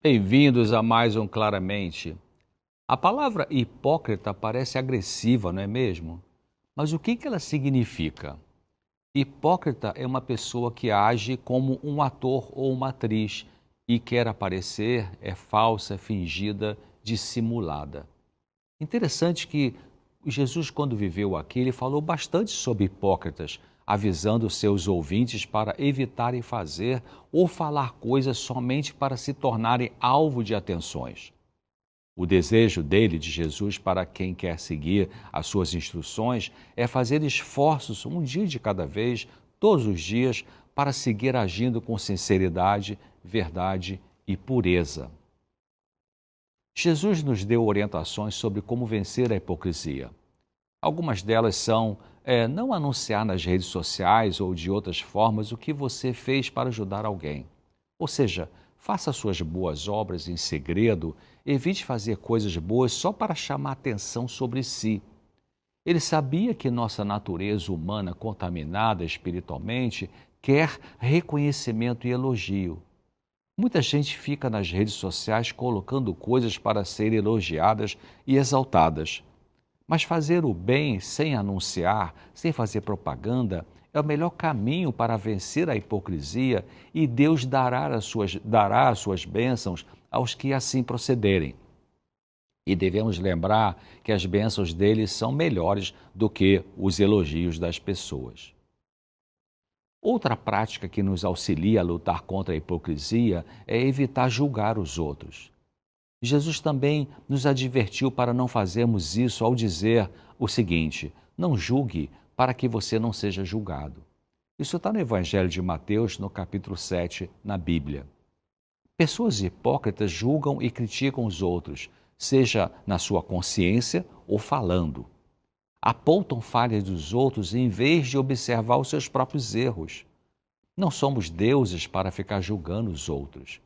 Bem-vindos a mais um Claramente. A palavra hipócrita parece agressiva, não é mesmo? Mas o que ela significa? Hipócrita é uma pessoa que age como um ator ou uma atriz e quer aparecer, é falsa, fingida, dissimulada. Interessante que Jesus, quando viveu aqui, ele falou bastante sobre hipócritas, avisando seus ouvintes para evitarem fazer ou falar coisas somente para se tornarem alvo de atenções. O desejo dele, de Jesus, para quem quer seguir as suas instruções, é fazer esforços um dia de cada vez, todos os dias, para seguir agindo com sinceridade, verdade e pureza. Jesus nos deu orientações sobre como vencer a hipocrisia. Algumas delas são não anunciar nas redes sociais ou de outras formas o que você fez para ajudar alguém. Ou seja, faça suas boas obras em segredo, evite fazer coisas boas só para chamar atenção sobre si. Ele sabia que nossa natureza humana contaminada espiritualmente quer reconhecimento e elogio. Muita gente fica nas redes sociais colocando coisas para serem elogiadas e exaltadas. Mas fazer o bem sem anunciar, sem fazer propaganda, é o melhor caminho para vencer a hipocrisia e Deus dará as suas bênçãos aos que assim procederem. E devemos lembrar que as bênçãos dele são melhores do que os elogios das pessoas. Outra prática que nos auxilia a lutar contra a hipocrisia é evitar julgar os outros. Jesus também nos advertiu para não fazermos isso ao dizer o seguinte: não julgue para que você não seja julgado. Isso está no Evangelho de Mateus, no capítulo 7, na Bíblia. Pessoas hipócritas julgam e criticam os outros, seja na sua consciência ou falando. Apontam falhas dos outros em vez de observar os seus próprios erros. Não somos deuses para ficar julgando os outros.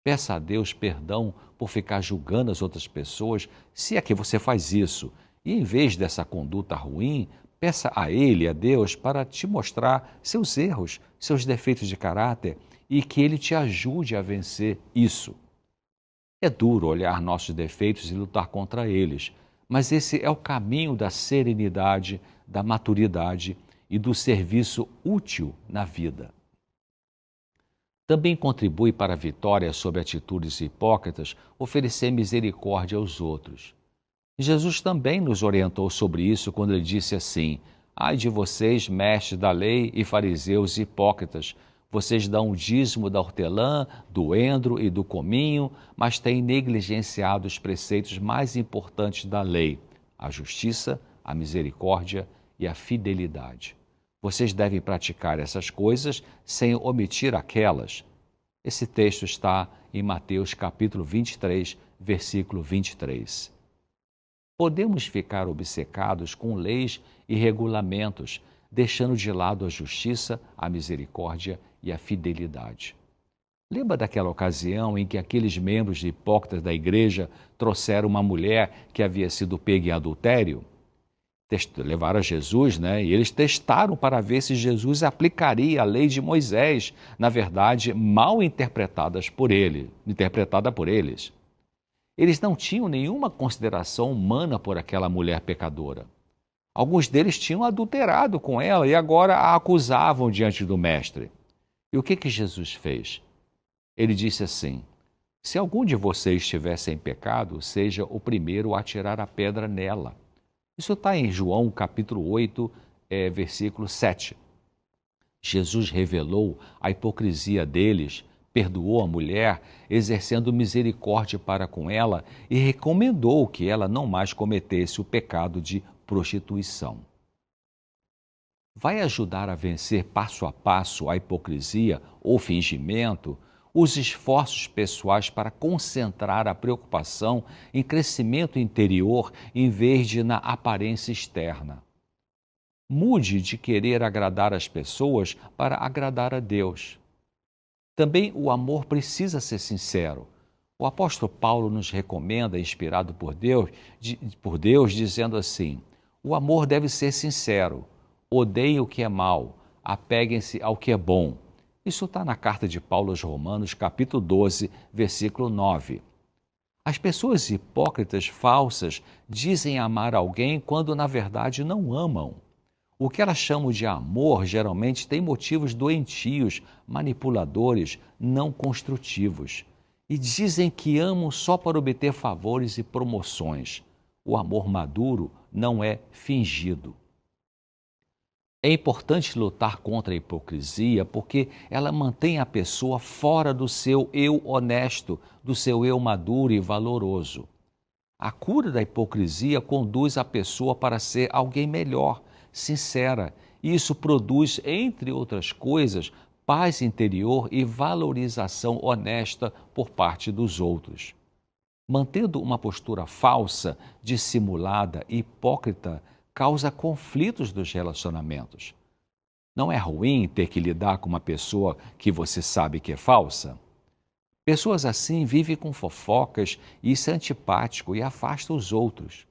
Peça a Deus perdão por ficar julgando as outras pessoas, se é que você faz isso. E em vez dessa conduta ruim, peça a Ele, a Deus, para te mostrar seus erros, seus defeitos de caráter e que Ele te ajude a vencer isso. É duro olhar nossos defeitos e lutar contra eles, mas esse é o caminho da serenidade, da maturidade e do serviço útil na vida. Também contribui para a vitória sobre atitudes hipócritas oferecer misericórdia aos outros. Jesus também nos orientou sobre isso quando ele disse assim: ai de vocês, mestres da lei e fariseus hipócritas, vocês dão o dízimo da hortelã, do endro e do cominho, mas têm negligenciado os preceitos mais importantes da lei: a justiça, a misericórdia e a fidelidade. Vocês devem praticar essas coisas sem omitir aquelas. Esse texto está em Mateus capítulo 23, versículo 23. Podemos ficar obcecados com leis e regulamentos, deixando de lado a justiça, a misericórdia e a fidelidade. Lembra daquela ocasião em que aqueles membros hipócritas da igreja trouxeram uma mulher que havia sido pega em adultério? Levaram a Jesus, e eles testaram para ver se Jesus aplicaria a lei de Moisés, na verdade, mal interpretada por eles. Eles não tinham nenhuma consideração humana por aquela mulher pecadora. Alguns deles tinham adulterado com ela e agora a acusavam diante do mestre. E o que Jesus fez? Ele disse assim: se algum de vocês estiver sem pecado, seja o primeiro a tirar a pedra nela. Isso está em João capítulo 8, versículo 7. Jesus revelou a hipocrisia deles, perdoou a mulher, exercendo misericórdia para com ela e recomendou que ela não mais cometesse o pecado de prostituição. Vai ajudar a vencer passo a passo a hipocrisia ou fingimento, os esforços pessoais para concentrar a preocupação em crescimento interior em vez de na aparência externa. Mude de querer agradar as pessoas para agradar a Deus. Também o amor precisa ser sincero. O apóstolo Paulo nos recomenda, inspirado por Deus, dizendo assim: o amor deve ser sincero, odeiem o que é mal, apeguem-se ao que é bom. Isso está na carta de Paulo aos Romanos, capítulo 12, versículo 9. As pessoas hipócritas falsas dizem amar alguém quando na verdade não amam. O que elas chamam de amor geralmente tem motivos doentios, manipuladores, não construtivos. E dizem que amam só para obter favores e promoções. O amor maduro não é fingido. É importante lutar contra a hipocrisia porque ela mantém a pessoa fora do seu eu honesto, do seu eu maduro e valoroso. A cura da hipocrisia conduz a pessoa para ser alguém melhor, sincera, e isso produz, entre outras coisas, paz interior e valorização honesta por parte dos outros. Mantendo uma postura falsa, dissimulada e hipócrita, causa conflitos nos relacionamentos. Não é ruim ter que lidar com uma pessoa que você sabe que é falsa? Pessoas assim vivem com fofocas e isso é antipático e afasta os outros.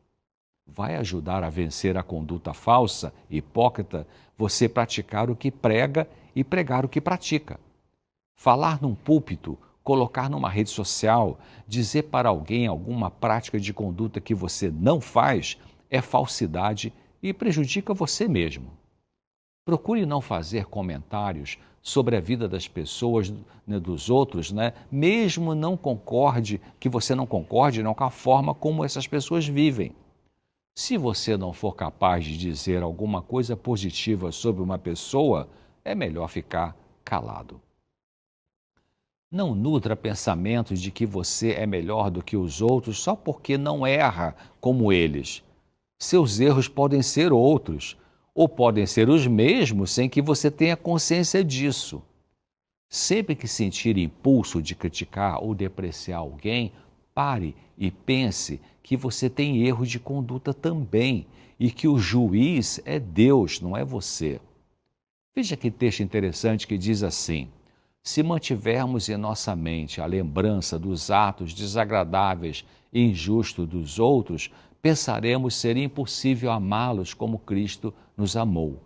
Vai ajudar a vencer a conduta falsa e hipócrita você praticar o que prega e pregar o que pratica. Falar num púlpito, colocar numa rede social, dizer para alguém alguma prática de conduta que você não faz é falsidade e prejudica você mesmo. Procure não fazer comentários sobre a vida das pessoas, né, dos outros, né, mesmo que você não concorde não, com a forma como essas pessoas vivem. Se você não for capaz de dizer alguma coisa positiva sobre uma pessoa, é melhor ficar calado. Não nutra pensamentos de que você é melhor do que os outros só porque não erra como eles. Seus erros podem ser outros, ou podem ser os mesmos sem que você tenha consciência disso. Sempre que sentir impulso de criticar ou depreciar alguém, pare e pense que você tem erro de conduta também e que o juiz é Deus, não é você. Veja que texto interessante que diz assim: se mantivermos em nossa mente a lembrança dos atos desagradáveis e injustos dos outros, pensaremos ser impossível amá-los como Cristo nos amou.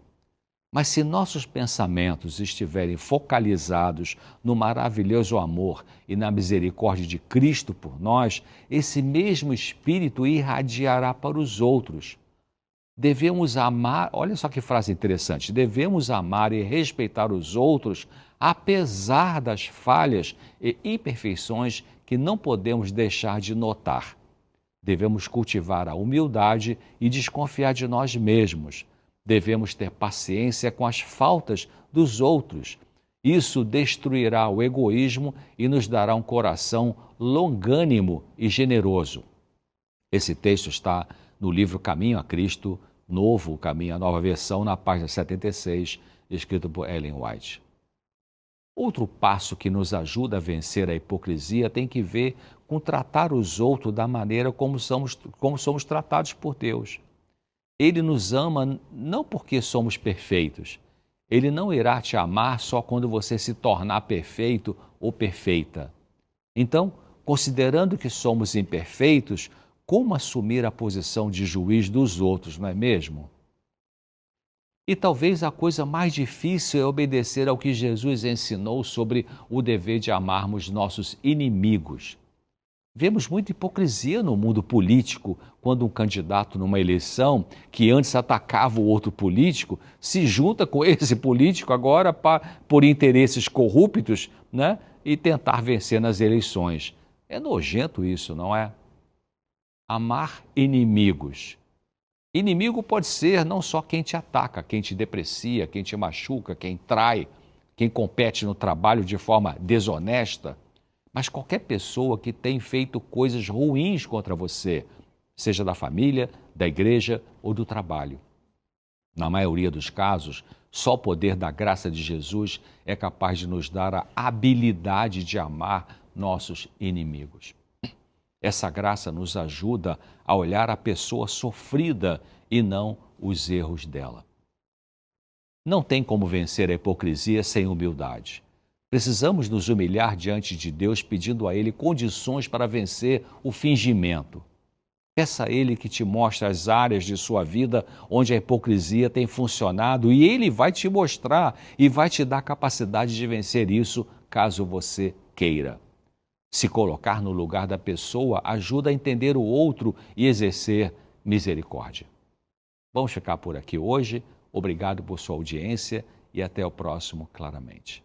Mas se nossos pensamentos estiverem focalizados no maravilhoso amor e na misericórdia de Cristo por nós, esse mesmo Espírito irradiará para os outros. Devemos amar, olha só que frase interessante, devemos amar e respeitar os outros apesar das falhas e imperfeições que não podemos deixar de notar. Devemos cultivar a humildade e desconfiar de nós mesmos. Devemos ter paciência com as faltas dos outros. Isso destruirá o egoísmo e nos dará um coração longânimo e generoso. Esse texto está no livro Caminho a Cristo, Novo Caminho, a nova versão, na página 76, escrito por Ellen White. Outro passo que nos ajuda a vencer a hipocrisia tem que ver com tratar os outros da maneira como somos tratados por Deus. Ele nos ama não porque somos perfeitos. Ele não irá te amar só quando você se tornar perfeito ou perfeita. Então, considerando que somos imperfeitos, como assumir a posição de juiz dos outros, não é mesmo? E talvez a coisa mais difícil é obedecer ao que Jesus ensinou sobre o dever de amarmos nossos inimigos. Vemos muita hipocrisia no mundo político quando um candidato numa eleição que antes atacava o outro político se junta com esse político agora por interesses corruptos, né, e tentar vencer nas eleições. É nojento isso, não é? Amar inimigos. Inimigo pode ser não só quem te ataca, quem te deprecia, quem te machuca, quem trai, quem compete no trabalho de forma desonesta, mas qualquer pessoa que tem feito coisas ruins contra você, seja da família, da igreja ou do trabalho. Na maioria dos casos, só o poder da graça de Jesus é capaz de nos dar a habilidade de amar nossos inimigos. Essa graça nos ajuda a olhar a pessoa sofrida e não os erros dela. Não tem como vencer a hipocrisia sem humildade. Precisamos nos humilhar diante de Deus pedindo a Ele condições para vencer o fingimento. Peça a Ele que te mostre as áreas de sua vida onde a hipocrisia tem funcionado e Ele vai te mostrar e vai te dar a capacidade de vencer isso, caso você queira. Se colocar no lugar da pessoa ajuda a entender o outro e exercer misericórdia. Vamos ficar por aqui hoje. Obrigado por sua audiência e até o próximo Claramente.